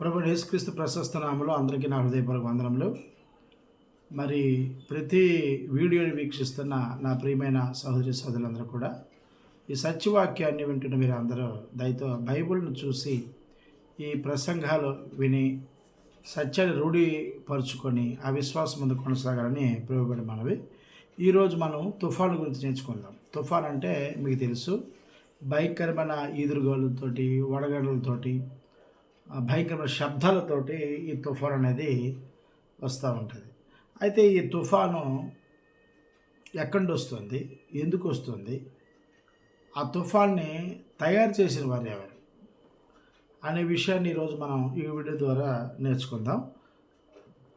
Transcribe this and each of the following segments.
ప్రభువైన యేసుక్రీస్తు ప్రశస్త నామములో అందరికీ నా హృదయపూర్వక వందనములు. మరి ప్రతి వీడియోని వీక్షిస్తున్న నా ప్రియమైన సహోదరి సహోదరులందరూ కూడా ఈ సత్యవాక్యాన్ని వింటున్న మీరు అందరూ దయతో బైబిల్ను చూసి ఈ ప్రసంగాలు విని సత్యాన్ని రూఢీపరుచుకొని ఆ విశ్వాసం ముందు కొనసాగాలని ప్రభువుని మనవి. ఈరోజు మనం తుఫాను గురించి నేర్చుకుందాం. తుఫాన్ అంటే మీకు తెలుసు, భయంకరమైన ఈదురుగాలులతోటి, వడగడులతోటి, భయంకరమైన శబ్దాలతోటి ఈ తుఫాన్ అనేది వస్తూ ఉంటుంది. అయితే ఈ తుఫాను ఎక్కడి నుండి వస్తుంది, ఎందుకు వస్తుంది, ఆ తుఫాన్ని తయారు చేసిన వారు ఎవరు అనే విషయాన్ని ఈరోజు మనం ఈ వీడియో ద్వారా నేర్చుకుందాం.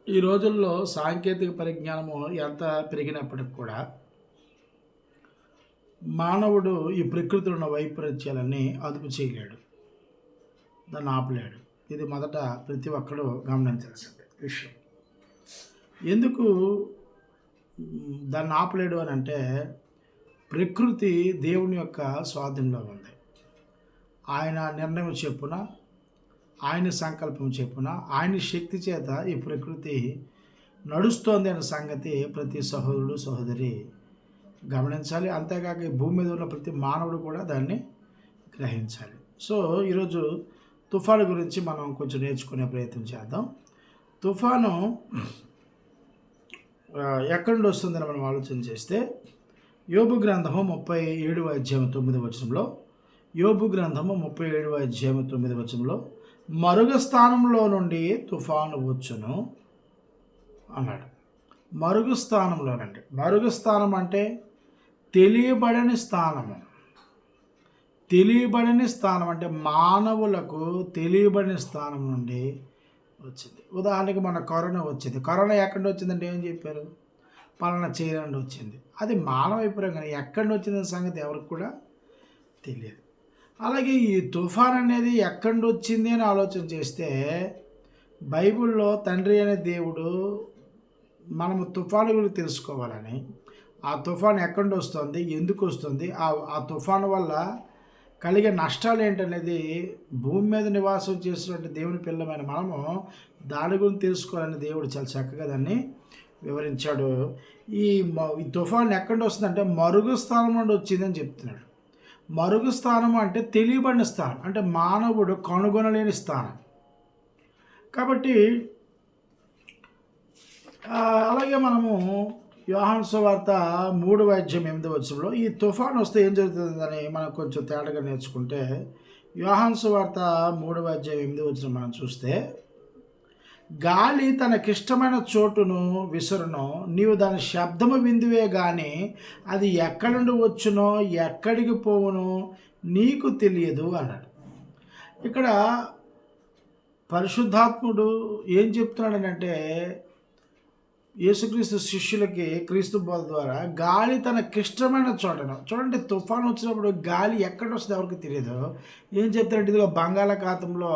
ఈ రోజుల్లో సాంకేతిక పరిజ్ఞానము ఎంత పెరిగినప్పటికి కూడా మానవుడు ఈ ప్రకృతిలో ఉన్న వైపరీత్యాలన్నీ అదుపు చేయలేడు, దాన్ని ఆపలేడు. ఇది మొదట ప్రతి ఒక్కరూ గమనించాల్సిన విషయం. ఎందుకు దాన్ని ఆపలేడు అని అంటే, ప్రకృతి దేవుని యొక్క స్వాధీనంలో ఉంది. ఆయన నిర్ణయం చెప్పున, ఆయన సంకల్పం చెప్పున, ఆయన శక్తి చేత ఈ ప్రకృతి నడుస్తోంది అనే సంగతి ప్రతి సహోదరుడు సహోదరి గమనించాలి. అంతేకాక ఈ భూమి మీద ఉన్న ప్రతి మానవుడు కూడా దాన్ని గ్రహించాలి. సో ఈరోజు తుఫాను గురించి మనం కొంచెం నేర్చుకునే ప్రయత్నం చేద్దాం. తుఫాను ఎక్కడి నుండి వస్తుందని మనం ఆలోచన చేస్తే, యోబు గ్రంథము 37వ అధ్యాయం 9వ వచనంలో, యోబు గ్రంథము 37వ అధ్యాయం 9వ వచనంలో, మరుగ స్థానంలో నుండి తుఫాను వచ్చును అన్నాడు. మరుగు స్థానంలోనండి. మరుగు స్థానం అంటే తెలియబడని స్థానము. తెలియబడని స్థానం అంటే మానవులకు తెలియబడిన స్థానం నుండి వచ్చింది. ఉదాహరణకి మన కరోనా వచ్చింది. కరోనా ఎక్కడి వచ్చిందంటే ఏం చెప్పారు? పలానా చేయరండి వచ్చింది. అది మానవ అభిప్రాయం, కానీ ఎక్కడి వచ్చిందనే సంగతి ఎవరికి కూడా తెలియదు. అలాగే ఈ తుఫాన్ అనేది ఎక్కడి వచ్చింది అని ఆలోచన చేస్తే, బైబిల్లో తండ్రి అనే దేవుడు మనము తుఫాను గురించి తెలుసుకోవాలని, ఆ తుఫాను ఎక్కడి వస్తుంది, ఎందుకు వస్తుంది, ఆ తుఫాను వల్ల కలిగే నష్టాలు ఏంటనేది భూమి మీద నివాసం చేసినటువంటి దేవుని పిల్లమైన మనము దాని గురించి తెలుసుకోవాలని దేవుడు చాలా చక్కగా దాన్ని వివరించాడు. ఈ తుఫాను ఎక్కడి వస్తుందంటే మరుగు స్థానం నుండి వచ్చిందని చెప్తున్నాడు. మరుగు స్థానం అంటే తెలియబడిన స్థానం, అంటే మానవుడు కనుగొనలేని స్థానం. కాబట్టి అలాగే మనము యోహాను సువార్త 3వ అధ్యాయం 8వ వచనంలో ఈ తుఫాను వస్తే ఏం జరుగుతుందని మనం కొంచెం తేడాగా నేర్చుకుంటే, యోహాను సువార్త 3వ అధ్యాయం 8వ వచనం మనం చూస్తే, గాలి తనకిష్టమైన చోటును విసురును, నీవు దాని శబ్దము విందువే కానీ అది ఎక్కడి నుండి వచ్చునో ఎక్కడికి పోవునో నీకు తెలియదు అన్నాడు. ఇక్కడ పరిశుద్ధాత్ముడు ఏం చెప్తున్నాడనంటే, యేసుక్రీస్తు శిష్యులకి క్రీస్తు బోధ ద్వారా గాలి తనకిష్టమైన చోటను చూడండి. తుఫాను వచ్చినప్పుడు గాలి ఎక్కడ వస్తుంది ఎవరికి తెలియదు. ఏం చెప్తారంటే, ఇదిగో బంగాళాఖాతంలో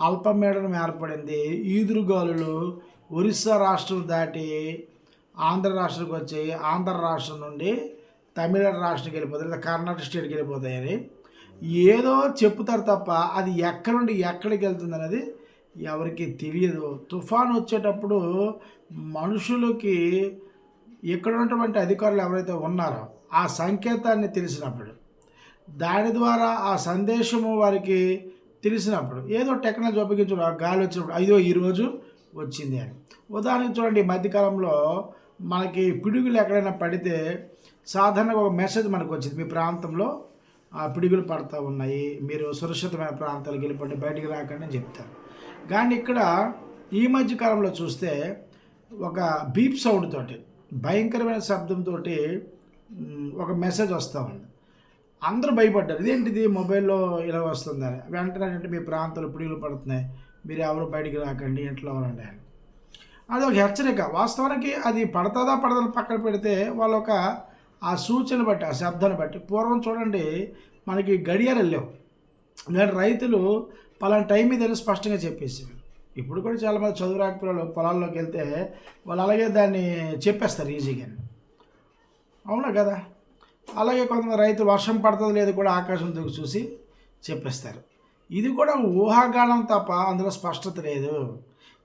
అల్పపీడనం ఏర్పడింది, ఈదురుగాలులు ఒరిస్సా రాష్ట్రం దాటి ఆంధ్ర రాష్ట్రానికి వచ్చి, ఆంధ్ర రాష్ట్రం నుండి తమిళనాడు రాష్ట్రానికి వెళ్ళిపోతాయి, లేదా కర్ణాటక స్టేట్కి వెళ్ళిపోతాయని ఏదో చెప్తారు తప్ప అది ఎక్కడి నుండి ఎక్కడికి వెళ్తుంది అనేది ఎవరికి తెలియదు. తుఫాను వచ్చేటప్పుడు మనుషులకి ఇక్కడ ఉన్నటువంటి అధికారులు ఎవరైతే ఉన్నారో ఆ సంకేతాన్ని తెలిసినప్పుడు, దాని ద్వారా ఆ సందేశము వారికి తెలిసినప్పుడు, ఏదో టెక్నాలజీ ఉపయోగించడం, గాలి వచ్చినప్పుడు అయ్యో ఈరోజు వచ్చింది అని. ఉదాహరణకు చూడండి, ఈ మధ్యకాలంలో మనకి పిడుగులు ఎక్కడైనా పడితే సాధారణంగా ఒక మెసేజ్ మనకు వచ్చింది, మీ ప్రాంతంలో పిడుగులు పడుతూ ఉన్నాయి, మీరు సురక్షితమైన ప్రాంతాలకు వెళ్ళిపోండి, బయటికి రాకండి అని చెప్తారు. కానీ ఇక్కడ ఈ మధ్యకాలంలో చూస్తే ఒక బీప్ సౌండ్ తోటి, భయంకరమైన శబ్దంతో ఒక మెసేజ్ వస్తూ ఉంది. అందరూ భయపడ్డారు, ఇదేంటిది మొబైల్లో ఇలా వస్తుందని. వెంటనే అంటే మీ ప్రాంతంలో పిడుగులు పడుతున్నాయి, మీరు ఎవరు బయటికి రాకండి, ఇంట్లో ఉండండి అని. అది ఒక హెచ్చరిక. వాస్తవానికి అది పడతాదా పడదని పక్కన పెడితే వాళ్ళు ఒక ఆ సూచన బట్టి, ఆ శబ్దాన్ని బట్టి, పూర్వం చూడండి మనకి గడియారాలు లేవు, నేను రైతులు పలానా టైం మీద స్పష్టంగా చెప్పేసి. ఇప్పుడు కూడా చాలామంది చదువు రాకపోయిన పొలాల్లోకి వెళ్తే వాళ్ళు అలాగే దాన్ని చెప్పేస్తారు ఈజీగా, అవునా కదా. అలాగే కొంతమంది రైతులు వర్షం పడుతుంది లేదు కూడా ఆకాశం దిగు చూసి చెప్పేస్తారు. ఇది కూడా ఊహాగానం తప్ప అందులో స్పష్టత లేదు.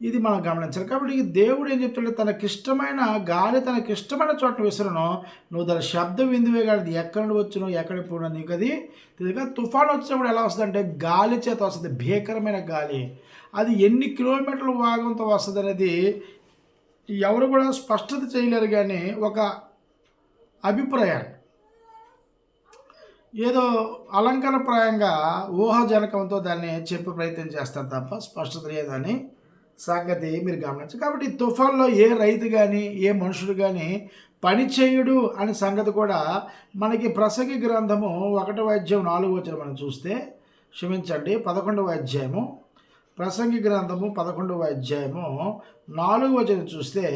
ఇది మనం గమనించాలి. కాబట్టి ఈ దేవుడు ఏం చెప్తాడు, తనకిష్టమైన గాలి తనకిష్టమైన చోట విసరను, నువ్వు దాని శబ్దం విందువే కానీ అది ఎక్కడి నుండి వచ్చును ఎక్కడికి పోను నీకు అది తెలియక. తుఫాను వచ్చినప్పుడు ఎలా వస్తుందంటే గాలి చేత వస్తుంది, భీకరమైన గాలి. అది ఎన్ని కిలోమీటర్ల వేగంతో వస్తుంది అనేది ఎవరు కూడా స్పష్టత చేయలేరు, కానీ ఒక అభిప్రాయాన్ని ఏదో అలంకరణప్రాయంగా ఊహాజనకంతో దాన్ని చెప్పే ప్రయత్నం చేస్తారు తప్ప స్పష్టత లేదని సంగతి మీరు గమనించు. కాబట్టి తుఫాన్లో ఏ రైతు కానీ ఏ మనుషుడు కానీ పని చేయుడు అనే సంగతి కూడా మనకి ప్రసంగి గ్రంథము 1వ అధ్యాయం 4వ వచనం మనం చూస్తే, క్షమించండి 11వ అధ్యాయము, ప్రసంగి గ్రంథము 11వ అధ్యాయము 4వ వచనం చూస్తే,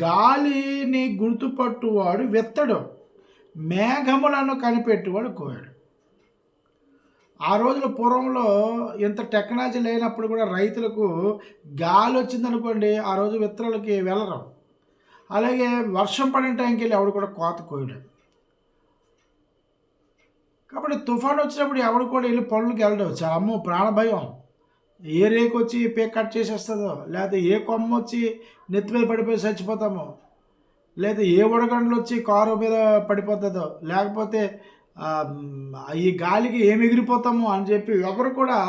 గాలిని గుర్తుపట్టువాడు విత్తడు, మేఘములను కనిపెట్టువాడు కోయడు. ఆ రోజుల పూర్వంలో ఇంత టెక్నాలజీ లేనప్పుడు కూడా రైతులకు గాలి వచ్చిందనుకోండి ఆ రోజు విత్తనాలకి వెళ్ళరు. అలాగే వర్షం పడిన టైంకి వెళ్ళి ఎవడు కూడా కోత కోయడు. కాబట్టి తుఫాను వచ్చినప్పుడు ఎవడు కూడా వెళ్ళి పనులకు వెళ్ళడు. చాలా అమ్మో ప్రాణభయం, ఏ రేకు వచ్చి పేక్ కట్ చేసేస్తుందో, లేకపోతే ఏ కొమ్మ వచ్చి నెత్తి మీద పడిపోయి చచ్చిపోతామో, లేదా ఏ ఉడగండ్లు వచ్చి కారు మీద పడిపోతుందో, లేకపోతే ఈ గాలికి ఏమి ఎగిరిపోతాము అని చెప్పి ఎవరు కూడా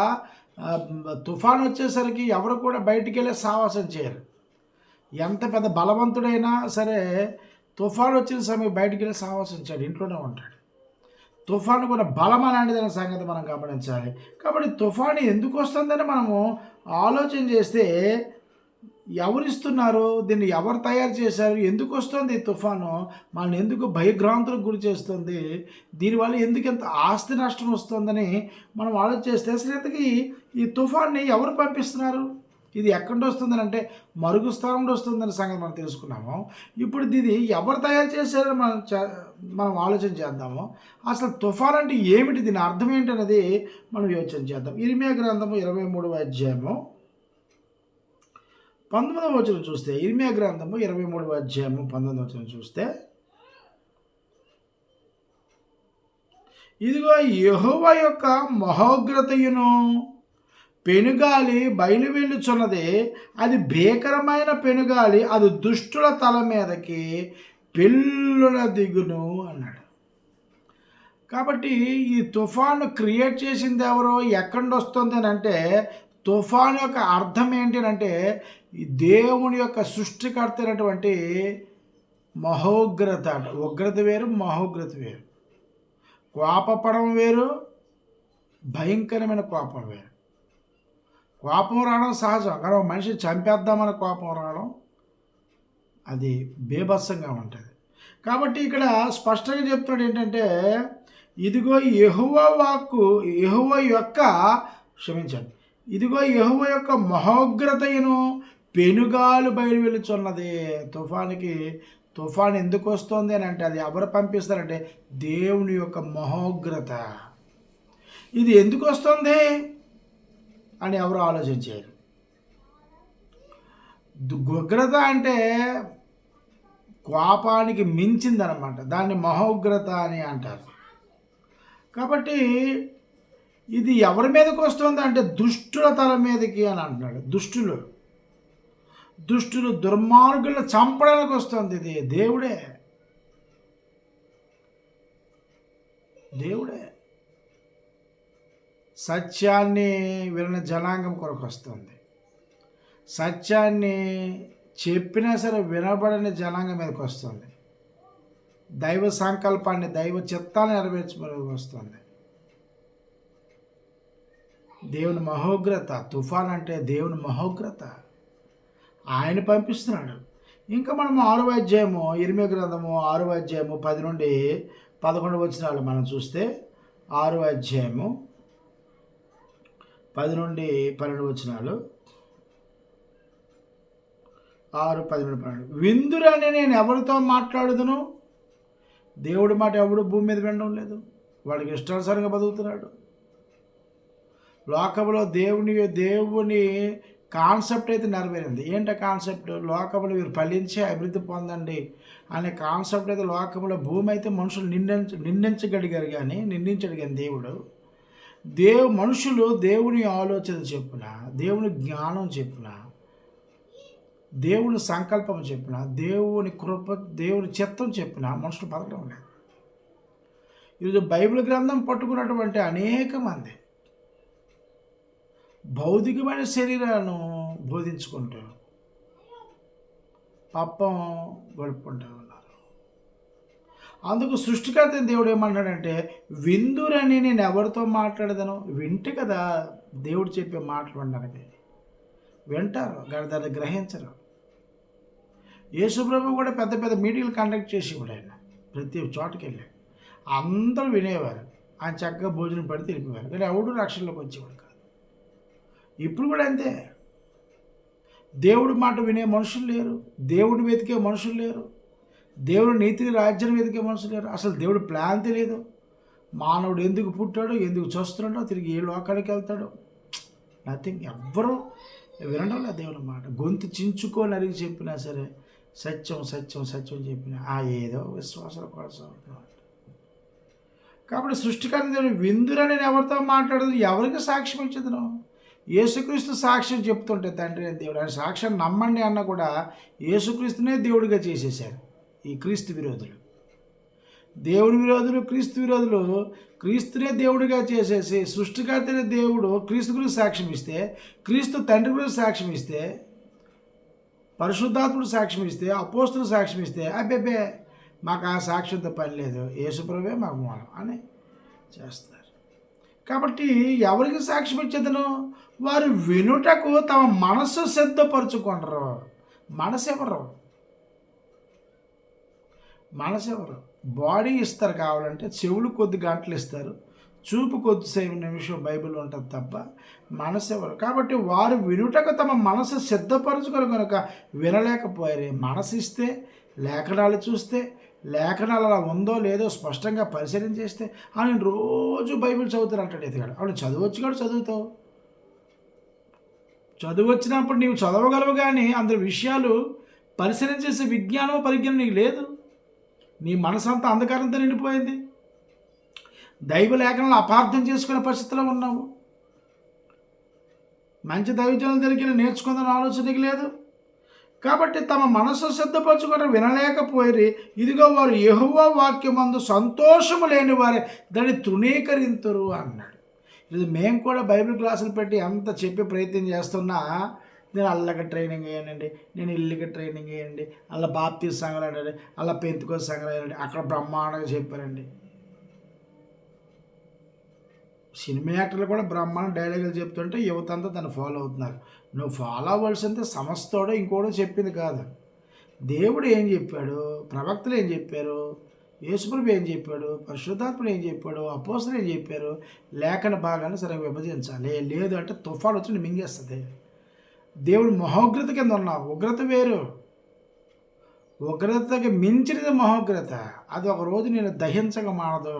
తుఫాను వచ్చేసరికి ఎవరు కూడా బయటికి వెళ్ళే సాహసం చేయరు. ఎంత పెద్ద బలవంతుడైనా సరే తుఫాను వచ్చిన సమయం బయటికి వెళ్ళే సాహసం చేయడు, ఇంట్లోనే ఉంటాడు. తుఫాను కూడా బలం అలాంటిదనే సంగతి మనం గమనించాలి. కాబట్టి తుఫాను ఎందుకు వస్తుందని మనము ఆలోచన చేస్తే, ఎవరిస్తున్నారు దీన్ని, ఎవరు తయారు చేశారు, ఎందుకు వస్తుంది ఈ తుఫాను, మనల్ని ఎందుకు భయభ్రాంతులకు గురి చేస్తుంది, దీనివల్ల ఎందుకు ఎంత ఆస్తి నష్టం వస్తుందని మనం ఆలోచిస్తే, అసలు ఇంతకీ ఈ తుఫాన్ని ఎవరు పంపిస్తున్నారు, ఇది ఎక్కడి నుండి వస్తుందని అంటే మరుగు స్థానం నుండి వస్తుందని సంగతి మనం తెలుసుకున్నాము. ఇప్పుడు ఇది ఎవరు తయారు చేశారని మనం ఆలోచన చేద్దాము. అసలు తుఫాన్ అంటే ఏమిటి, దీని అర్థం ఏంటనేది మనం యోచన చేద్దాం. ఇర్మియా గ్రంథము 23వ అధ్యాయము 19వ వచనం చూస్తే, ఇర్మియా గ్రంథము 23వ అధ్యాయము 19వ వచనం చూస్తే, ఇదిగో యెహోవా యొక్క మహోగ్రతయును పెనుగాలి బయలు వెళ్ళుచున్నది, అది భీకరమైన పెనుగాలి, అది దుష్టుల తల మీదకి పెళ్ళున దిగును అన్నాడు. కాబట్టి ఈ తుఫాను క్రియేట్ చేసింది ఎవరో, ఎక్కడి నుండి వస్తుంది అని అంటే, తుఫాను యొక్క అర్థం ఏంటి అంటే దేవుని యొక్క సృష్టికర్త అయినటువంటి మహోగ్రత అంట. ఉగ్రత వేరు, మహోగ్రత వేరు. కోపపడం వేరు, భయంకరమైన కోపం వేరు. కోపం రావడం సహజం, కానీ ఒక మనిషి చంపేద్దామని కోపం రావడం అది బీభత్సంగా ఉంటుంది. కాబట్టి ఇక్కడ స్పష్టంగా చెప్తున్నాడు ఏంటంటే, ఇదిగో యెహోవా వాక్కు, యెహోవా యొక్క క్షమించండి, ఇదిగో యెహోవా యొక్క మహోగ్రతయును పెనుగాలు బయలు వెలుచున్నది. తుఫాను ఎందుకు వస్తుంది అని అంటే, అది ఎవరు పంపిస్తారంటే దేవుని యొక్క మహోగ్రత. ఇది ఎందుకు వస్తుంది అని ఎవరు ఆలోచించారు. ఉగ్రత అంటే కోపానికి మించిందనమాట, దాన్ని మహోగ్రత అని అంటారు. కాబట్టి ఇది ఎవరి మీదకి వస్తుంది అంటే దుష్టుల తల మీదకి అని అంటున్నాడు. దుష్టులు దుర్మార్గులను చంపడానికి వస్తుంది. ఇది దేవుడే సత్యాన్ని విన్న జనాంగం కొరకు వస్తుంది. సత్యాన్ని చెప్పినా సరే వినబడని జనాంగం మీదకి వస్తుంది. దైవ సంకల్పాన్ని, దైవ చిత్తాన్ని నెరవేర్చడానికి వస్తుంది. దేవుని మహోగ్రత, తుఫాన్ అంటే దేవుని మహోగ్రత, ఆయన పంపిస్తున్నాడు. ఇంకా మనం 6వ అధ్యాయము, ఇర్మియా గ్రంథము 6వ అధ్యాయము 10 నుండి 11 వచనాలు మనం చూస్తే, 6వ అధ్యాయము 10 నుండి 12 వచనాలు, 6, 10 నుండి 12. విందురని నేను ఎవరితో మాట్లాడుదును, దేవుడి మాట ఎవడు భూమి మీద వినడం లేదు, వాడికి ఇష్టానుసారంగా బతుకుతున్నాడు. లోకంలో దేవుని కాన్సెప్ట్ అయితే నెరవేరింది. ఏంటి కాన్సెప్ట్? లోకంలో వీరు ఫలించి అభివృద్ధి పొందండి అనే కాన్సెప్ట్ అయితే లోకంలో భూమి అయితే మనుషులు నిందించగలిగారు, కానీ నిందించడు కానీ దేవుడు మనుషులు దేవుని ఆలోచన చెప్పున, దేవుని జ్ఞానం చెప్పున, దేవుని సంకల్పం చెప్పిన, దేవుని కృప, దేవుని చిత్తం చెప్పిన మనుషులు బతకడం లేదు. ఈరోజు బైబిల్ గ్రంథం పట్టుకున్నటువంటి అనేక మంది భౌతికమైన శరీరాలను బోధించుకుంటూ పాపం గడుపుకుంటూ ఉన్నారు. అందుకు సృష్టికర్త దేవుడు ఏమన్నాడంటే, విందురని నేను ఎవరితో మాట్లాడదను? వింటే కదా దేవుడు చెప్పే మాటలు అనడానికి. వింటారు కానీ దాన్ని గ్రహించరు. యేసుప్రభు కూడా పెద్ద పెద్ద మీటింగ్లు కండక్ట్ చేసేవాడు. ఆయన ప్రతి చోటకి వెళ్ళి అందరూ వినేవారు. ఆయన చక్కగా భోజనం పడి తెలిపేవారు, కానీ ఎవడు రక్షణలోకి వచ్చేవాడు కాదు. ఇప్పుడు కూడా అంతే. దేవుడి మాట వినే మనుషులు లేరు, దేవుడిని వెతికే మనుషులు లేరు, దేవుడు నీతిని రాజ్యం వెతికే మనుషులు లేరు. అసలు దేవుడు ప్లాన్ తెలియదు. మానవుడు ఎందుకు పుట్టాడో, ఎందుకు చూస్తున్నాడో, తిరిగి ఏ లోకానికి వెళ్తాడో నథింగ్. ఎవ్వరూ వినడం లేదు దేవుని మాట. గొంతు చించుకొని అడిగి చెప్పినా సరే సత్యం సత్యం సత్యం చెప్పినా ఏదో విశ్వాసాల కోసం. కాబట్టి సృష్టికర్త దేవుడు విందురని నేను ఎవరితో మాట్లాడదు, ఎవరికి సాక్ష్యం ఇచ్చేదను? యేసుక్రీస్తు సాక్ష్యం చెప్తుంటే తండ్రి అని దేవుడు, ఆయన సాక్ష్యం నమ్మండి అన్న కూడా యేసుక్రీస్తునే దేవుడిగా చేసేసారు ఈ క్రీస్తు విరోధులు. దేవుడి విరోధులు, క్రీస్తు విరోధులు క్రీస్తునే దేవుడిగా చేసేసి సృష్టికర్తనే దేవుడు క్రీస్తు గురించి సాక్ష్యం ఇస్తే, క్రీస్తు తండ్రి గురించి సాక్ష్యం ఇస్తే, పరిశుద్ధాత్ముడు సాక్ష్యం ఇస్తే, అపోస్తులు సాక్ష్యం ఇస్తే, అబ్బే మాకు ఆ సాక్ష్యంతో పని లేదు, యేసుప్రభువే మాకు మూలం అని చేస్తారు. కాబట్టి ఎవరికి సాక్ష్యం ఇచ్చేదను? వారు వినుటకు తమ మనస్సు సిద్ధపరచుకుంటారు. మనసెవరు? బాడీ ఇస్తారు కావాలంటే, చెవులు కొద్ది గంటలు ఇస్తారు, చూపు కొద్దిసేపు నిమిషం బైబిల్ ఉంటుంది తప్ప మనసెవరు? కాబట్టి వారు వినుటకు తమ మనసు సిద్ధపరచుకొని కనుక వినలేకపోయారు. మనసు ఇస్తే, లేఖనాలు చూస్తే, లేఖనాలు అలా ఉందో లేదో స్పష్టంగా పరిశీలన చేస్తే, ఆయన రోజు బైబిల్ చదువుతారు అంటాడు ఎదిగాడు. అవును, చదవచ్చు కూడా చదువుతావు. చదువు వచ్చినప్పుడు నీవు చదవగలవు, కానీ అందరి విషయాలు పరిశీలన చేసే విజ్ఞానం పరిజ్ఞానం నీకు లేదు. నీ మనసంతా అంధకారంతో నిండిపోయింది. దైవ లేఖనాలు అపార్థం చేసుకునే పరిస్థితిలో ఉన్నావు. మంచి దైవజనం దగ్గర నేర్చుకుందాం ఆలోచనకి లేదు. కాబట్టి తమ మనసు సిద్ధపరచుకొని వినలేకపోయి, ఇదిగో వారు యెహోవా వాక్యమందు సంతోషము లేని వారే దాన్ని తృణీకరింతురు అన్నాడు. ఇది మేము కూడా బైబిల్ క్లాసులు పెట్టి ఎంత చెప్పే ప్రయత్నం చేస్తున్నా, నేను అల్లకి ట్రైనింగ్ వేయనండి, నేను ఇల్లుకి ట్రైనింగ్ వేయండి, అలా బాప్తీస్ సంఘాలు అండి, అలా పెంతుకోస్ సంఘాలు వేయండి, అక్కడ బ్రహ్మాండంగా చెప్పారండి. సినిమా యాక్టర్లు కూడా బ్రహ్మాండ డైలాగులు చెప్తుంటే యువత అంతా దాన్ని ఫాలో అవుతున్నారు. నువ్వు ఫాలో అవ్వాల్సిందే సమస్తోడో ఇంకోడో చెప్పింది కాదు. దేవుడు ఏం చెప్పాడు, ప్రవక్తలు ఏం చెప్పారు, యేసుప్రభు ఏం చెప్పాడు, పరిశుద్ధాత్ముడు ఏం చెప్పాడు, అపోస్తలులు ఏం చెప్పారు, లేఖన భాగాన్ని సరిగ్గా విభజించాలి. లేదు అంటే తుఫాను వచ్చి మింగేస్తుంది. దేవుడు మహోగ్రత కింద ఉన్నావు. ఉగ్రత వేరు, ఉగ్రతకి మించినది మహోగ్రత. అది ఒక రోజు నేను దహించక మానదు.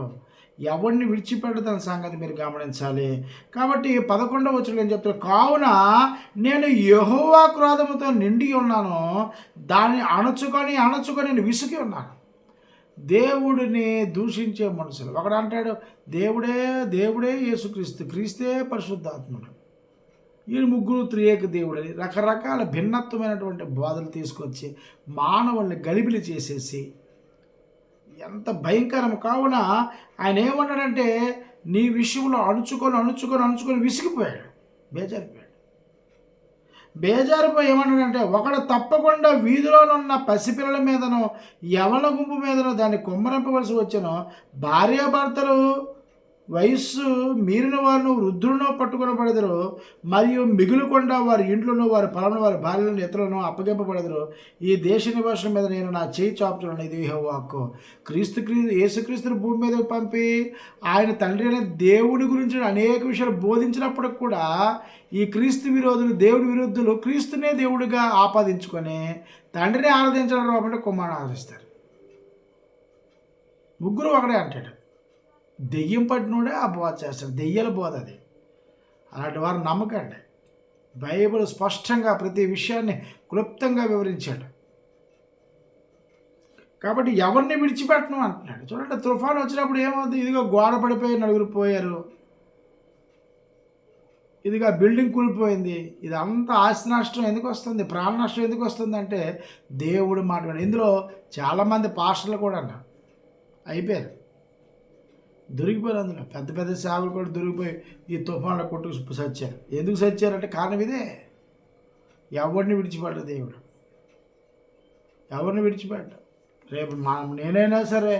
ఎవరిని విడిచిపెడతాను సంగతి మీరు గమనించాలి. కాబట్టి 11వ వచనం ఏం చెప్తారు? కావున నేను యెహోవా క్రోధముతో నిండి ఉన్నాను, దాన్ని అణచుకొని నేను విసిగి ఉన్నాను. దేవుడిని దూషించే మనుషులు. ఒకడు అంటాడు దేవుడే యేసుక్రీస్తు, క్రీస్తే పరిశుద్ధాత్ముడు, ఈ ముగ్గురు త్రియేక దేవుడని రకరకాల భిన్నత్వమైనటువంటి బోధలు తీసుకొచ్చి మానవుల్ని గలిబిలి చేసేసి ఎంత భయంకరం. కావున ఆయన ఏమన్నాడంటే, నీ విషయంలో అణుచుకొని విసిగిపోయాడు, బేజారిపోయి ఏమన్నాడంటే, ఒకడు తప్పకుండా వీధిలోనున్న పసిపిల్లల మీదనో యవన గుంపు మీదనో దాన్ని కుమ్మరింపవలసి వచ్చాను. భార్యాభర్తలు వయస్సు మీరిన వారిని వృద్ధులను పట్టుకొనబడెదరు, మరియు మిగులుకుండా వారి ఇంట్లోనూ వారి పొలంలో వారి భార్యలను ఇతరులను అప్పగింపబడెదరు. ఈ దేశ నివాసుల మీద నేను నా చేయి చాపుతున్నాను, ఇది యెహోవా వాక్కు. యేసుక్రీస్తుని భూమి మీదకి పంపి ఆయన తండ్రి అనే దేవుని గురించి అనేక విషయాలు బోధించినప్పుడు కూడా ఈ క్రీస్తు విరోధులు, దేవుడి విరుద్ధులు క్రీస్తునే దేవుడిగా ఆపాదించుకొని తండ్రిని ఆరాధించడం కాబట్టి కుమారుని ఆరాధిస్తారు. ముగ్గురు ఒకడే అంటాడు. దెయ్యం పట్టినోడే ఆ బోధ చేస్తాడు, దెయ్యాల బోధ అది. అలాంటి వారు నమ్మకండి. బైబిల్ స్పష్టంగా ప్రతి విషయాన్ని క్లుప్తంగా వివరించాడు. కాబట్టి ఎవరిని విడిచిపెట్టను అంటున్నాడు. చూడండి, తుఫాను వచ్చినప్పుడు ఏమవుతుంది? ఇదిగో గోడ పడిపోయి నలుగురు పోయారు. ఇదిగా బిల్డింగ్ కూలిపోయింది. ఇదంతా ఆస్తి నష్టం ఎందుకు వస్తుంది, ప్రాణ నష్టం ఎందుకు వస్తుంది అంటే దేవుడు మాట వినరు. ఇందులో చాలామంది పాస్టర్లు కూడా అయిపోయారు, దొరికిపోయారు. అందులో పెద్ద పెద్ద సేవలు కూడా దొరికిపోయి ఈ తుఫాన్లో కొట్టుకు సచ్చారు. ఎందుకు సచ్చారంటే కారణం ఇదే. ఎవరిని విడిచిపెట్టడు దేవుడు, ఎవరిని విడిచిపెట్టడు. రేపు నేనైనా సరే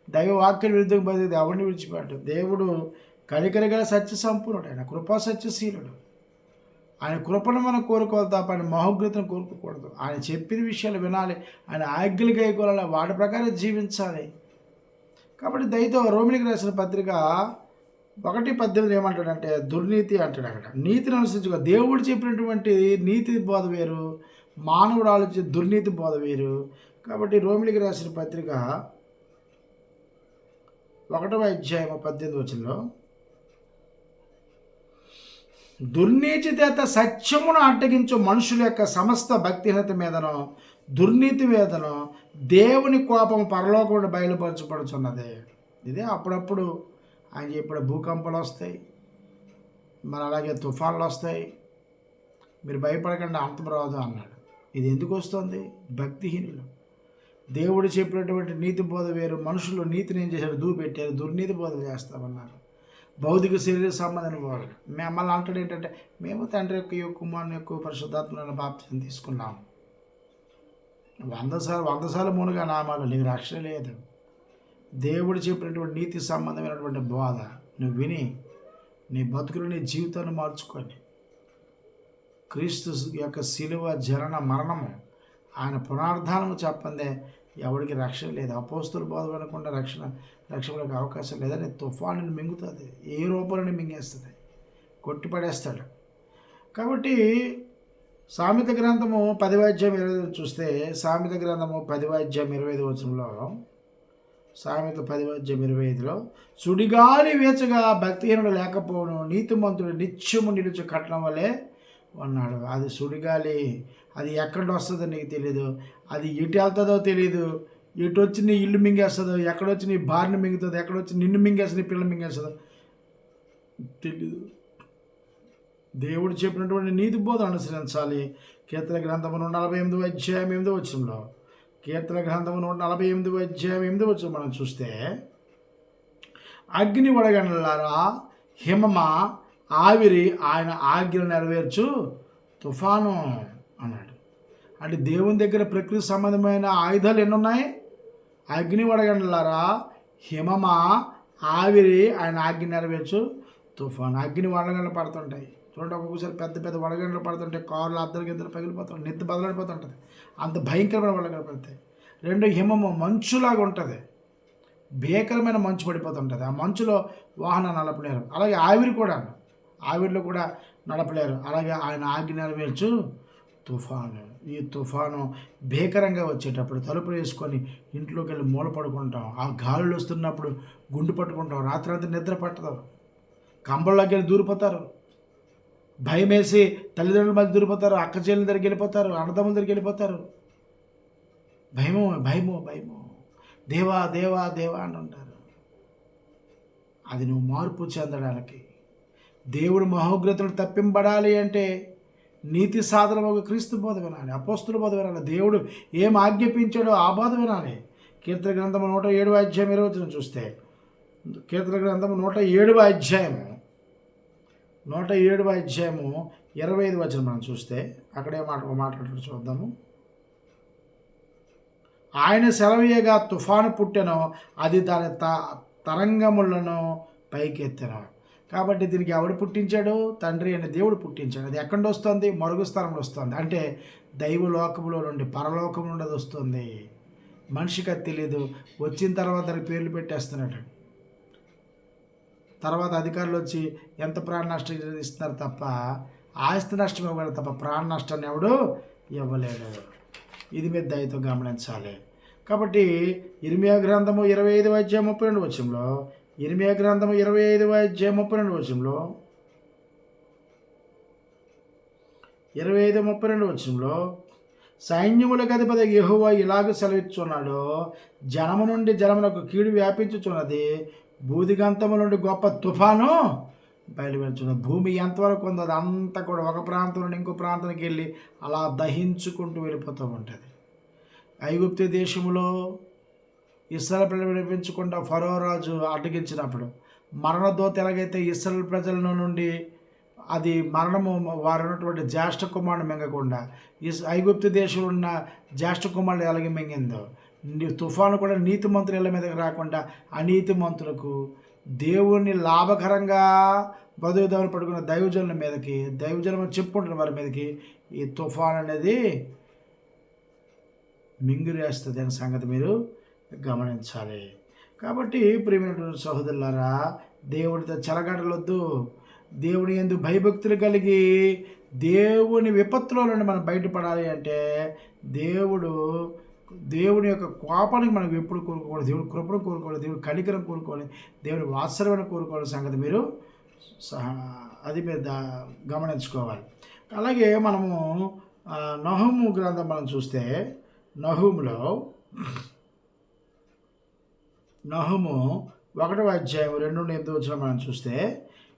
దైవ వాక్యం విరుద్ధంగా బతికితే ఎవరిని విడిచిపెట్టడు. దేవుడు కనికరి గల సత్య సంపూర్ణుడు, ఆయన కృపా సత్యశీలుడు. ఆయన కృపను మనం కోరుకోవాలి తప్ప ఆయన మహోగ్రతను కోరుకోకూడదు. ఆయన చెప్పిన విషయాలు వినాలి, ఆయన ఆజ్ఞలు గైకోవాలి, వాటి ప్రకారం జీవించాలి. కాబట్టి దయతో రోమిలికి రాసిన పత్రిక 1:18 ఏమంటాడంటే దుర్నీతి అంటాడు. అక్కడ నీతిని అనుసరించుకో. దేవుడు చెప్పినటువంటి నీతి బోధ వేరు, మానవుడు ఆలోచించే దుర్నీతి బోధ వేరు. కాబట్టి రోమిలికి రాసిన పత్రిక 1:18 దుర్నీతి చేత సత్యమును అడ్డగించు మనుషుల యొక్క సమస్త భక్తిహీనత మీదనో దుర్నీతి మీదనో దేవుని కోపం పరలోకమును బయలుపరచబడుచున్నది. ఇదే అప్పుడప్పుడు ఆయన చెప్పిన భూకంపాలు వస్తాయి, మరి అలాగే తుఫాన్లు వస్తాయి, మీరు భయపడకుండా అంతం రాదు అన్నాడు. ఇది ఎందుకు వస్తుంది? భక్తిహీనులు. దేవుడు చెప్పినటువంటి నీతి బోధ వేరు, మనుషులు నీతిని ఏం చేశారు, దూపెట్టారు, దుర్నీతి బోధలు చేస్తామన్నారు. భౌతిక శరీర సంబంధం వాళ్ళు మమ్మల్ని అంటాడు ఏంటంటే మేము తండ్రి యొక్క కుమారుని యొక్క పరిశుద్ధాత్మను బాప్తిసం తీసుకున్నాము. 100 సార్లు మునుగా నామాలు, నీకు రక్షణ లేదు. దేవుడు చెప్పినటువంటి నీతి సంబంధమైనటువంటి బోధ నువ్వు విని నీ బతుకులు, నీ జీవితాన్ని మార్చుకోండి. క్రీస్తు యొక్క శిలువ జనన మరణము, ఆయన పునరుద్ధానము చెప్పందే ఎవరికి రక్షణ లేదు. అపోస్తుల బోధ వినకుండా రక్షణకు అవకాశం లేదని తుఫానుని మింగుతుంది, ఏ రూపంలో మింగేస్తుంది, కొట్టిపడేస్తాడు. కాబట్టి సామెత గ్రంథము 10:25 చూస్తే, సామెత గ్రంథము 10:25 సామెత 10:25 సుడిగాలి వేచగా భక్తిహీనుడు లేకపోవను, నీతిమంతుడు నిత్యము నిలుచు కట్టడం వల్లే ఉన్నాడు. అది సుడిగాలి, అది ఎక్కడ వస్తుందో నీకు తెలియదు, అది ఎటు వెళ్తుందో తెలియదు, ఎటు వచ్చి నీ ఇల్లు మింగేస్తుందో, ఎక్కడొచ్చి నీ భార్యను మింగుతుందో, ఎక్కడొచ్చి నిన్ను మింగేస్తుంది, నీ పిల్లలు మింగేస్తుందో తెలీదు. దేవుడు చెప్పినటువంటి నీతి బోధన అనుసరించాలి. కీర్తన గ్రంథము 148:8 కీర్తన గ్రంథము 148:8 మనం చూస్తే, అగ్ని వడగండ్లారా హిమమ ఆవిరి ఆయన ఆజ్ఞలు నెరవేర్చు తుఫాను అన్నాడు. అంటే దేవుని దగ్గర ప్రకృతి సంబంధమైన ఆయుధాలు ఎన్ని ఉన్నాయి? అగ్ని వడగండ్లారా హిమమ ఆవిరి ఆయన ఆజ్ఞ నెరవేర్చు తుఫాను. అగ్ని వడగండ్లు పడుతుంటాయి చూడండి, ఒక్కొక్కసారి పెద్ద పెద్ద వడగండ్లు పడుతుంటాయి, కార్లు అద్దరు గిద్దరు పగిలిపోతుంటాయి, నెత్తి బదలాడిపోతుంటుంది, అంత భయంకరమైన వడగండ్లు పడతాయి. 2 హిమము మంచులాగా ఉంటుంది, భీకరమైన మంచు పడిపోతుంటుంది, ఆ మంచులో వాహనం నడపలేరు. అలాగే ఆవిరిలో కూడా నడపలేరు. అలాగే ఆయన ఆజ్ఞ నెరవేర్చు తుఫాను. ఈ తుఫాను భీకరంగా వచ్చేటప్పుడు తలుపులు వేసుకొని ఇంట్లోకి వెళ్ళి మూల పడుకుంటాం, ఆ గాలులు వస్తున్నప్పుడు గుండు పట్టుకుంటాం, రాత్రంతా నిద్ర పట్టదు, కంబళ్ళకి వెళ్ళి దూరిపోతారు, భయం వేసి తల్లిదండ్రుల మధ్య దూరిపోతారు, అక్క చెల్లెల దగ్గరికి వెళ్ళిపోతారు, అన్నదమ్ముల దగ్గరికి వెళ్ళిపోతారు. భయము దేవా దేవా దేవా అని అంటారు. అది నువ్వు మార్పు చెందడానికి, దేవుడు మహోగ్రతను తప్పింపడాలి అంటే నీతి సాధన ఒక క్రీస్తు బోధ వినాలి, అపోస్తుల బోధ వినాలి, దేవుడు ఏం ఆజ్ఞాపించాడో ఆ బోధ వినాలి. కీర్తన గ్రంథము 107:20 చూస్తే, కీర్తన గ్రంథము 107:25 మనం చూస్తే అక్కడే మాట్లాడుతూ చూద్దాము. ఆయన సెలవీయగా తుఫాను పుట్టెను, అది దాని తరంగములను పైకెత్తెను. కాబట్టి దీనికి ఎవడు పుట్టించాడు? తండ్రి అనే దేవుడు పుట్టించాడు. అది ఎక్కడి వస్తుంది? మరుగు స్థలంలో వస్తుంది. అంటే దైవలోకములో నుండి, పరలోకం నుండి అది వస్తుంది. మనిషికి అది తెలియదు, వచ్చిన తర్వాత దానికి పేర్లు పెట్టేస్తున్నాడు. తర్వాత అధికారులు వచ్చి ఎంత ప్రాణ నష్టం ఇస్తున్నారు తప్ప, ఆస్తి నష్టం ఇవ్వగలరు తప్ప ప్రాణ నష్టాన్ని ఎవడు ఇవ్వలేడు. ఇది మీరు దయతో గమనించాలి. కాబట్టి ఇర్మియా గ్రంథము 25:32 ఇర్మియా గ్రంథము 25:32 25:32 సైన్యములకు అధిపతి యెహోవా ఇలాగ సెలవిచ్చున్నాడు, జనము నుండి జనమునకు కీడు వ్యాపించుచున్నది, బూదిగంతము నుండి గొప్ప తుఫాను బయలువెళ్తున్నాడు. భూమి ఎంతవరకు ఉందో అదంతా కూడా ఒక ప్రాంతం నుండి ఇంకో ప్రాంతానికి వెళ్ళి అలా దహించుకుంటూ వెళ్ళిపోతూ ఉంటుంది. ఐగుప్తు దేశంలో ఇశ్రాయేలు ప్రజలు వినిపించకుండా ఫరో రాజు అడ్డగించినప్పుడు మరణదోత ఎలాగైతే ఇశ్రాయేలు ప్రజల నుండి అది మరణము వారు ఉన్నటువంటి జ్యేష్ఠ కుమారుడు మింగకుండా ఐగుప్తు దేశంలో ఉన్న జ్యేష్ఠ కుమారుడు ఎలాగ మింగిందో తుఫాను కూడా నీతిమంతుల ఇళ్ళ మీదకి రాకుండా అనీతిమంతులకు దేవుణ్ణి లాభకరంగా బతుకుదామని పడుకున్న దైవజనుల మీదకి దైవజనం చెప్పుకుంటున్న వారి మీదకి ఈ తుఫాన్ అనేది మింగురేస్తుంది అనే సంగతి మీరు గమనించాలి. కాబట్టి ప్రియమైనటువంటి సహోదరులారా, దేవుడితో చెలగాటలొద్దు. దేవుని యందు భయభక్తులు కలిగి దేవుని విపత్తులో నుండి మనం బయటపడాలి అంటే దేవుని యొక్క కోపానికి మనం ఎప్పుడు కోరుకోవాలి, దేవుడి కృపను కోరుకోవాలి, దేవుడి కనికరం కోరుకోవాలి, దేవుడి వాత్సల్యాన్ని కోరుకోవాలి సంగతి మీరు అది మీరు గమనించుకోవాలి. అలాగే మనము నహూము గ్రంథం మనం చూస్తే నహూములో నహూము 1వ అధ్యాయం 2-8 మనం చూస్తే,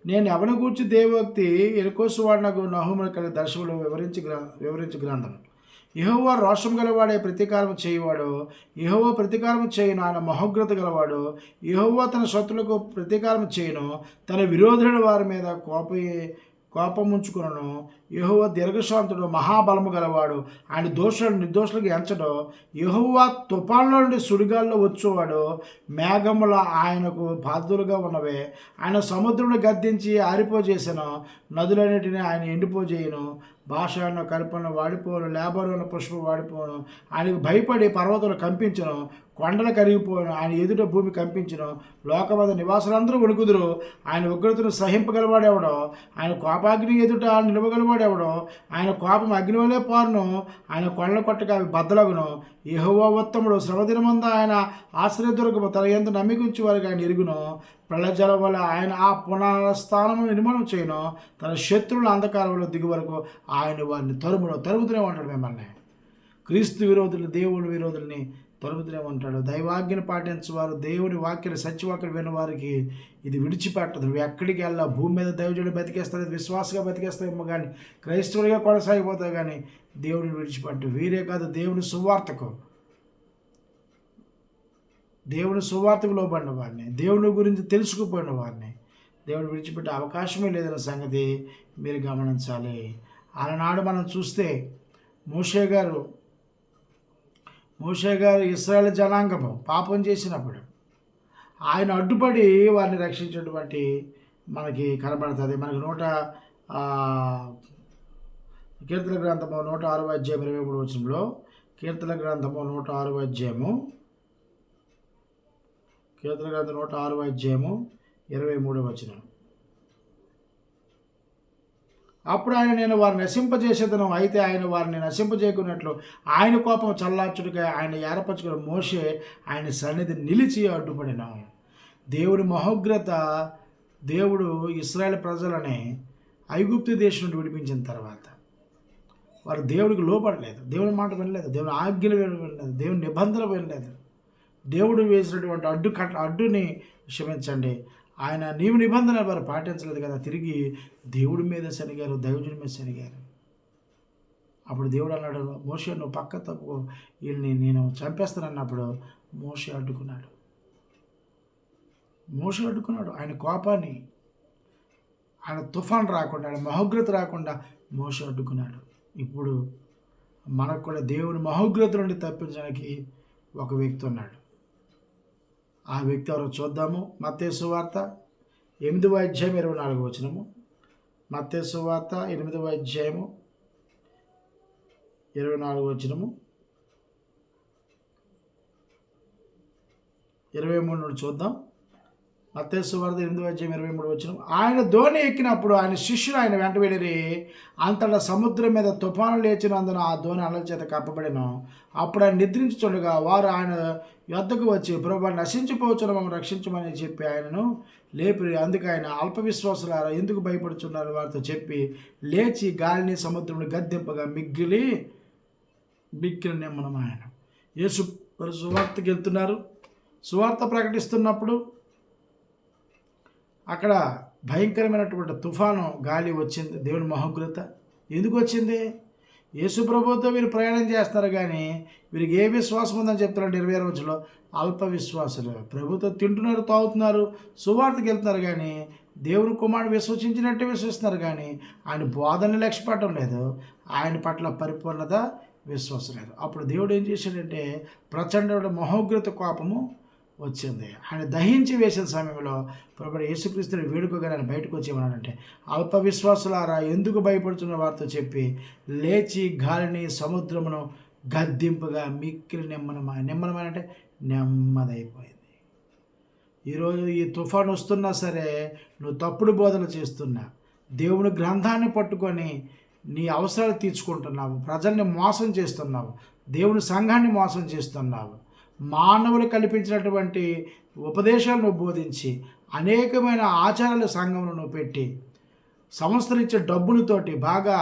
నేను ఎవరిని గూర్చి దేవోక్తి ఎరుకోసువాడు నహూమును కలిగి దర్శకులు వివరించి గ్రంథం. యెహోవా రోషం గలవాడే ప్రతీకారం చేయువాడు, యెహోవా ప్రతీకారం చేయును, ఆయన మహోగ్రత గలవాడు. యెహోవా తన శత్రులకు ప్రతీకారం చేయును, తన విరోధుల వారి మీద కోపముంచుకును. యెహోవా దీర్ఘశాంతుడు, మహాబలము గలవాడు, ఆయన దోషులను నిర్దోషులకు ఎంచడు. యెహోవా తుఫాన్లో నుండి సుడిగాల్లో వచ్చేవాడు, మేఘముల ఆయనకు బాధ్యులుగా ఉన్నవే. ఆయన సముద్రుని గద్దించి ఆరిపోజేసను, నదులన్నిటిని ఆయన ఎండిపోజేయను. భాషను కల్పన వాడిపోను, లేబరున్న పుష్పం వాడిపోను. ఆయనకు భయపడి పర్వతాలు కంపించను, కొండలు కరిగిపోను. ఆయన ఎదుట భూమి కంపించను, లోకమందు నివాసులందరూ వణుకుదురు. ఆయన ఉగ్రతను సహింపగలవాడెవడో, ఆయన కోపాగ్ని ఎదుట నిలవగలవాడెవడో. ఆయన కోపం అగ్ని వలె పారును, ఆయన కొండలు కొట్టగా అవి బద్దలగును. యెహోవా ఉత్తముడు, శ్రమదినమందు ఆయన ఆశ్రయదుర్గము, తన యందు నమ్మికుంచి వారికి ఆయన ఎరుగును. ప్రళయజల వల్ల ఆయన ఆ పునఃస్థానము నిర్మాణం చేయను, తన శత్రువుల అంధకారంలో దిగు వరకు ఆయన వారిని తరుముతూనే ఉంటాడు. మిమ్మల్ని క్రీస్తు విరోధులు, దేవుని విరోధుల్ని తరుముతూనే ఉంటాడు. దైవాజ్ఞను పాటించేవారు, దేవుని వాక్యాలు సత్యవాక్యాలు విన్న వారికి ఇది విడిచిపెట్టదు. నువ్వు ఎక్కడికి వెళ్ళా, భూమి మీద దైవజనుడు బతికేస్తుంది, విశ్వాసంగా బతికేస్తావేమో కానీ, క్రైస్తవుడిగా కొనసాగిపోతావు కానీ దేవుడిని విడిచిపెట్టు. వీరే కాదు, దేవుని సువార్తకు లోబడిన వారిని, దేవుని గురించి తెలుసుకుపోయిన వారిని దేవుడు విడిచిపెట్టే అవకాశమే లేదన్న సంగతి మీరు గమనించాలి. ఆనాడు మనం చూస్తే మోషే గారు ఇశ్రాయేలు జనాంగము పాపం చేసినప్పుడు ఆయన అడ్డుపడి వారిని రక్షించేటువంటి మనకి కనబడుతుంది. మనకి కీర్తన గ్రంథము 106వ అధ్యాయం 23వ వచనంలో, కీర్తన గ్రంథము 106వ అధ్యాయము 23వ వచనం. అప్పుడు ఆయన, నేను వారిని నశింపజేసేదను, అయితే ఆయన వారిని నశింపజేయకున్నట్లు ఆయన కోపం చల్లార్చుడిగా ఆయన ఏర్పరచుకున్న మోషే ఆయన సన్నిధి నిలిచి అడ్డుపడిన. దేవుడి మహోగ్రత, దేవుడు ఇశ్రాయేలు ప్రజలని ఐగుప్తు దేశం నుండి విడిపించిన తర్వాత వారు దేవుడికి లోపడలేదు, దేవుని మాట వినలేదు, దేవుని ఆజ్ఞలు వినలేదు, దేవుని నిబంధనలు వినలేదు. దేవుడు వేసినటువంటి అడ్డుని క్షమించండి, ఆయన నిబంధన వారు పాటించలేదు కదా, తిరిగి దేవుడి మీద శనిగారు, దైవజుడి మీద శనిగారు. అప్పుడు దేవుడు అన్నాడు, మోషే నువ్వు పక్క తప్పు, వీళ్ళని నేను చంపేస్తానన్నప్పుడు మోషే అడ్డుకున్నాడు. ఆయన కోపాన్ని, ఆయన తుఫాన్ రాకుండా, ఆయన మహోగ్రత రాకుండా మోషే అడ్డుకున్నాడు. ఇప్పుడు మనకు కూడా దేవుని మహోగ్రత నుండి తప్పించడానికి ఒక వ్యక్తి ఉన్నాడు. ఆ వ్యక్తి ఎవరో చూద్దాము. మత్తయి సువార్త 8వ అధ్యాయం 24వ వచనము. మత్తయి సువార్త 8వ అధ్యాయము 24వ వచనము, 23 నుండి చూద్దాం. మత్తయి సువార్త 8వ అధ్యాయం 23వ వచనం. ఆయన ధోని ఎక్కినప్పుడు ఆయన శిష్యులు ఆయన వెంట వెళ్ళిరి. అంతటా సముద్రం మీద తుఫాను లేచినందున ఆ ధోని అలల చేత కప్పబడిన. అప్పుడు ఆయన నిద్రించుచుండగా వారు ఆయన యొద్దకు వచ్చి, ప్రభువా నశించిపోవచ్చును, మమ్మల్ని రక్షించమని చెప్పి ఆయనను లేపి, అందుకు ఆయన, అల్ప విశ్వాసులారా ఎందుకు భయపడుచున్నారు వారితో చెప్పి లేచి గాలిని సముద్రముని గద్దెంపగా మిక్కిలి నిమ్మనం. ఆయన యేసు సువార్తకి వెళ్తున్నారు. సువార్త ప్రకటిస్తున్నప్పుడు అక్కడ భయంకరమైనటువంటి తుఫాను గాలి వచ్చింది. దేవుని మహోగ్రత ఎందుకు వచ్చింది? యేసు ప్రభువుతో వీరు ప్రయాణం చేస్తారు, కానీ వీరికి ఏ విశ్వాసం ఉందని చెప్తున్నాడు 20 రోజుల్లో. అల్ప విశ్వాసులు. ప్రభుతో తింటున్నారు, తాగుతున్నారు, సువార్తకి వెళ్తున్నారు, కానీ దేవుని కుమారుడు విశ్వసించినట్టే విశ్వసిస్తున్నారు, కానీ ఆయన బోధనని లక్ష్యపడటం లేదు. ఆయన పట్ల పరిపూర్ణత విశ్వాసం లేదు. అప్పుడు దేవుడు ఏం చేశాడంటే ప్రచండ మహోగ్రత కోపము వచ్చింది. ఆయన దహించి వేసిన సమయంలో ప్రభువు యేసుక్రీస్తుని వేడుకగా ఆయన బయటకు వచ్చేమన్నాడంటే, అల్ప విశ్వాసులారా ఎందుకు భయపడుతున్న వారితో చెప్పి లేచి గాలిని సముద్రమును గద్దింపుగా మిక్కిలి నెమ్మనమైన అంటే నెమ్మదైపోయింది. ఈరోజు ఈ తుఫాను వస్తున్నా సరే నువ్వు తప్పుడు బోధలు చేస్తున్నా, దేవుని గ్రంథాన్ని పట్టుకొని నీ అవసరాలు తీర్చుకుంటున్నావు, ప్రజల్ని మోసం చేస్తున్నావు, దేవుని సంఘాన్ని మోసం చేస్తున్నావు, మానవులు కల్పించినటువంటి ఉపదేశాలను నువ్వు బోధించి అనేకమైన ఆచారాల సంఘంలో నువ్వు పెట్టి సంస్థలు ఇచ్చే డబ్బులతోటి బాగా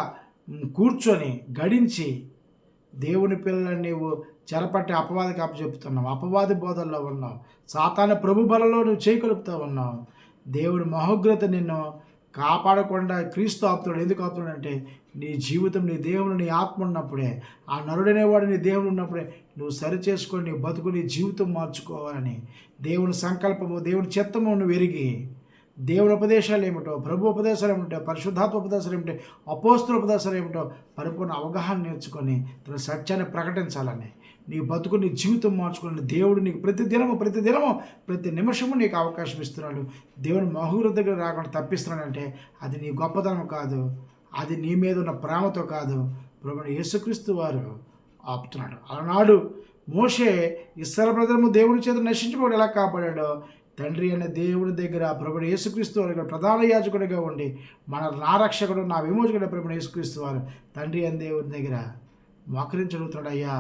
కూర్చొని గడించి దేవుని పిల్లలని నీవు చెరపట్టి అపవాదికి అప్పచెప్తున్నావు, అపవాది బోధల్లో ఉన్నావు, సాతాను ప్రభు బలలో నువ్వు చేయగలుపుతూ ఉన్నావు. దేవుడి మహోగ్రత నిన్ను కాపాడకుండా క్రీస్తు ఆపుతాడు. ఎందుకు ఆపుతాడు అంటే నీ జీవితం, నీ దేవుడు, నీ ఆత్మ ఉన్నప్పుడే, ఆ నరుడనేవాడు నీ దేవుడు ఉన్నప్పుడే నువ్వు సరి చేసుకొని నీ బతుకు, నీ జీవితం మార్చుకోవాలని దేవుని సంకల్పము, దేవుని చిత్తము నువ్వు ఎరిగి దేవుని ఉపదేశాలు ఏమిటో, ప్రభు ఉపదేశాలు ఏమిటో, పరిశుద్ధాత్మ ఉపదేశాలు ఏమిటో, అపోస్తుల ఉపదేశాలు ఏమిటో పరిపూర్ణ అవగాహన నేర్చుకొని తన సత్యాన్ని ప్రకటించాలని నీ బతుకు, నీ జీవితం మార్చుకుని దేవుడు నీకు ప్రతి నిమిషము నీకు అవకాశం ఇస్తున్నాడు. దేవుని మహోగ్రత దగ్గర రాకుండా తప్పిస్తున్నాడంటే అది నీ గొప్పతనం కాదు, అది నీ మీద ఉన్న ప్రేమతో కాదు, ప్రభువైన యేసుక్రీస్తు వారు ఆపుతున్నాడు. అలనాడు మోషే ఇశ్రాయేలు ప్రజలను దేవుని చేత నశించిపోవడం ఎలా కాపాడాడో తండ్రి అనే దేవుని దగ్గర ప్రభువైన యేసుక్రీస్తు వారు ప్రధాన యాజకుడిగా ఉండి నా రక్షకుడు, నా విమోచకుడు ప్రభువైన యేసుక్రీస్తు వారు తండ్రి అనే దేవుని దగ్గర మోకరించడుగుతున్నాడు. అయ్యా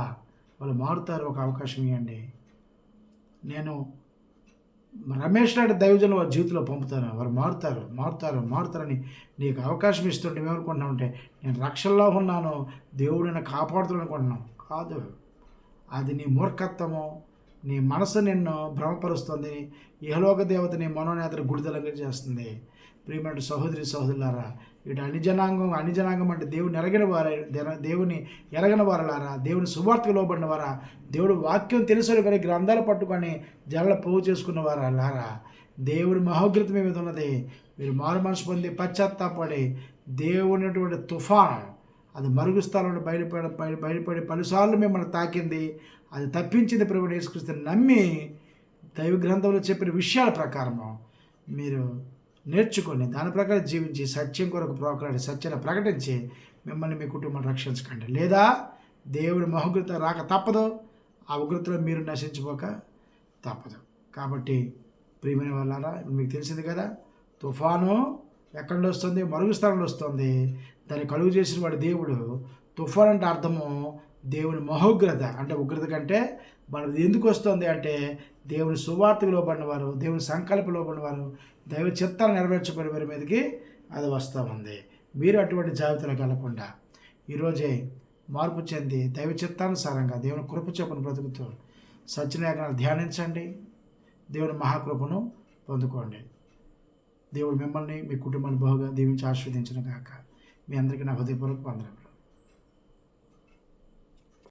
వాళ్ళు మారుతారు, ఒక అవకాశం ఇవ్వండి. నేను రమేష్ నాయుడు దైవజనులు వారి జీవితంలో పంపుతాను, వారు మారుతారని నీకు అవకాశం ఇస్తుంటే ఏమనుకుంటున్నావు అంటే నేను రక్షణలో ఉన్నాను, దేవుడు నన్ను కాపాడుతాడు అనుకుంటున్నావు. కాదు, అది నీ మూర్ఖత్వము, నీ మనసు నిన్ను భ్రమపరుస్తుంది, ఇహలోక దేవత నీ మనోనేతను గుడిదలగా చేస్తుంది. ప్రియమైన సహోదరులారా, ఇటు అనిజనాంగం అంటే దేవుని ఎరగని వారలారా, దేవుని సువార్తకు లోబడిన వారా, దేవుడు వాక్యం తెలుసు కానీ గ్రంథాలు పట్టుకొని జనాలు పోగు చేసుకున్న వారలారా, దేవుని మహోగ్రత మీ మీద ఉన్నది. మీరు మారు మనసు పొంది పశ్చాత్తాపడి దేవునటువంటి తుఫాను అది మరుగు స్థలంలో బయటపడి పలుసార్లు మిమ్మల్ని తాకింది, అది తప్పించింది. ప్రభువైన యేసుక్రీస్తుని నమ్మి దైవ గ్రంథంలో చెప్పిన విషయాల ప్రకారము మీరు నేర్చుకొని దాని ప్రకారం జీవించి సత్యం కొరకు ప్రోకలాడి సత్యాన్ని ప్రకటించి మిమ్మల్ని మీ కుటుంబాన్ని రక్షించకండి. లేదా దేవుడి మహోగ్రత రాక తప్పదు, ఆ ఉగ్రతలో మీరు నశించిపోక తప్పదు. కాబట్టి ప్రియమైన వాళ్ళారా, మీకు తెలిసింది కదా, తుఫాను ఎక్కడ వస్తుంది? మరుగు స్థలంలో వస్తుంది. దాన్ని కలుగు చేసిన వాడు దేవుడు. తుఫాన్ అంటే అర్థము దేవుని మహోగ్రత, అంటే ఉగ్రత కంటే మనది ఎందుకు వస్తుంది అంటే దేవుని సువార్తకు లోబడిన వారు, దేవుని సంకల్పం లోబడిన వారు, దైవ చిత్తాన్ని నెరవేర్చబడి వారి మీదకి అది వస్తూ ఉంది. మీరు అటువంటి జాబితాలకు వెళ్లకుండా ఈరోజే మార్పు చెంది దైవ చిత్తానుసారంగా దేవుని కృప చొప్పున బ్రతుకుతూ సత్యలేఖనాలు ధ్యానించండి, దేవుని మహాకృపను పొందుకోండి. దేవుడు మిమ్మల్ని, మీ కుటుంబాన్ని బహుగా దీవించి ఆశీర్వదించును గాక. మీ అందరికీ నా హృదయపూర్వక వందనాలు.